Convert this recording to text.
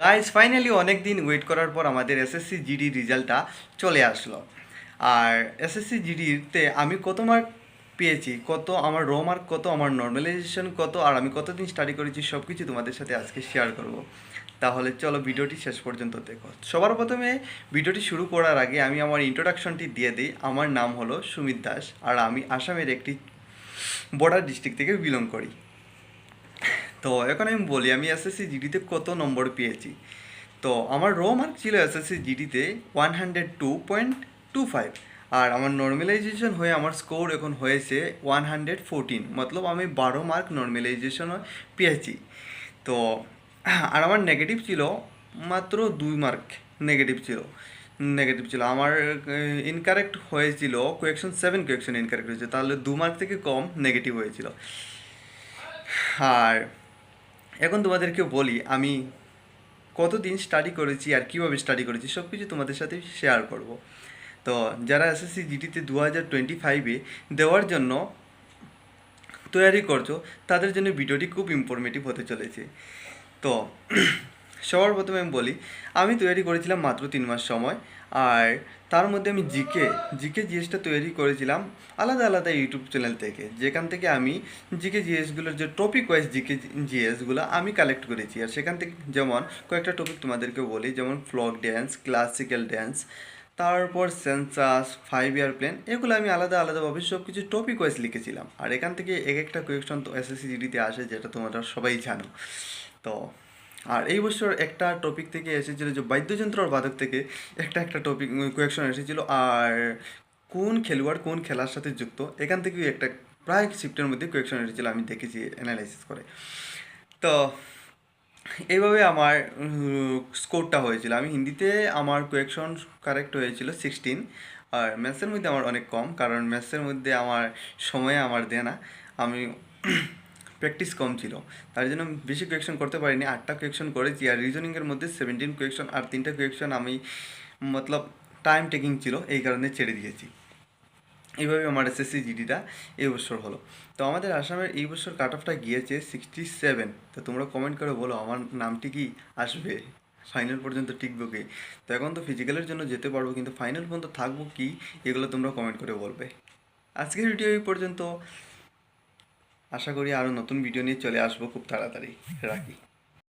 Guys finally অনেক দিন wait করার পর আমাদের এসএসসি জিডি রেজাল্টটা চলে আসলো। আর এসএসসি জিডিতে আমি কত মার্ক পেয়েছি, কত আমার র মার্ক, কত আমার নর্মালাইজেশন কত, আর আমি কতদিন স্টাডি করেছি সব কিছু তোমাদের সাথে আজকে শেয়ার করব। তাহলে চলো ভিডিওটি শেষ পর্যন্ত দেখো। সবার প্রথমে ভিডিওটি শুরু করার আগে আমি আমার ইন্ট্রোডাকশনটি দিয়ে দিই। আমার নাম হলো সুমিত দাস, আর আমি আসামের একটি বর্ডার ডিস্ট্রিক্ট থেকে বিলং করি। তো এখন আমি বলি আমি এসএসসি জিডিতে কত নম্বর পেয়েছি। তো আমার র মার্ক ছিল এসএসসি জিডিতে 102.25, আর আমার নর্মালাইজেশন হয়ে আমার স্কোর এখন হয়েছে 114, মতলব আমি 12 মার্ক নর্মালাইজেশন পেয়েছি। তো আর আমার নেগেটিভ ছিল মাত্র 2 মার্ক। নেগেটিভ ছিল আমার। ইনকারেক্ট হয়েছিল কোয়েকশন 7 কোয়েকশন ইনকারেক্ট হয়েছে, তাহলে 2 মার্ক থেকে কম নেগেটিভ হয়েছিল। আর এখন তোমাদেরকে বলি আমি কতদিন স্টাডি করেছি আর কীভাবে স্টাডি করেছি সব কিছু তোমাদের সাথে শেয়ার করব। তো যারা এসএসসি জিডিতে 2025-এ দেওয়ার জন্য তৈরি করছো তাদের জন্য ভিডিওটি খুব ইনফরমেটিভ হতে চলেছে। তো সবার প্রথমে আমি বলি আমি তৈরি করেছিলাম মাত্র 3 মাস সময়। আর তার মধ্যে আমি জিকে জিএসটা তৈরি করেছিলাম আলাদা আলাদা ইউটিউব চ্যানেল থেকে, যেখান থেকে আমি জিকে জিএসগুলোর যে টপিক ওয়াইজ জিকে জিএসগুলো আমি কালেক্ট করেছি। আর সেখান থেকে যেমন কয়েকটা টপিক তোমাদেরকে বলি, যেমন ফ্লক ড্যান্স, ক্লাসিক্যাল ড্যান্স, তারপর সেন্সাস, 5 ইয়ার প্ল্যান, এগুলো আমি আলাদা আলাদাভাবে সব কিছু টপিক ওয়াইজ লিখেছিলাম। আর এখান থেকে এক একটা কোয়েকশন তো এসএসসি জিডিতে আসে, যেটা তোমরা সবাই জানো। তো আর এই বছর একটা টপিক থেকে এসেছিলো যে বাদ্যযন্ত্র আর বাদক থেকে একটা টপিক কোয়েকশন এসেছিলো। আর কোন খেলোয়াড় কোন খেলার সাথে যুক্ত, এখান থেকেও একটা প্রায় শিফটের মধ্যে কোয়েকশন এসেছিলো, আমি দেখেছি অ্যানালাইসিস করে। তো এইভাবে আমার স্কোরটা হয়েছিল। আমি হিন্দিতে আমার কোয়েকশন কারেক্ট হয়েছিল 16। আর ম্যাথসের মধ্যে আমার অনেক কম, কারণ ম্যাথসের মধ্যে আমার সময় আমার দেয় না। আমি প্র্যাকটিস কম ছিল, তার জন্য বেশি কোয়েকশন করতে পারিনি। 8টা কোয়েকশন করেছি। আর রিজনিংয়ের মধ্যে 17 কোয়েকশন, আর 3টা কোয়েকশন আমি মতলব টাইম টেকিং ছিল, এই কারণে ছেড়ে দিয়েছি। এইভাবে আমার এসএসসি জিডিটা এই বছর হলো। তো আমাদের আসামের এই বছর কাট অফটা গিয়েছে 67। তো তোমরা কমেন্ট করে বলো আমার নামটি কি আসবে, ফাইনাল পর্যন্ত টিকবো কি। তো এখন তো ফিজিক্যালের জন্য যেতে পারবো, কিন্তু ফাইনাল পর্যন্ত থাকবো কি, এগুলো তোমরা কমেন্ট করে বলবে। আজকের ভিডিও এই পর্যন্ত। আশা করি আরও নতুন ভিডিও নিয়ে চলে আসবো খুব তাড়াতাড়ি। রাখি।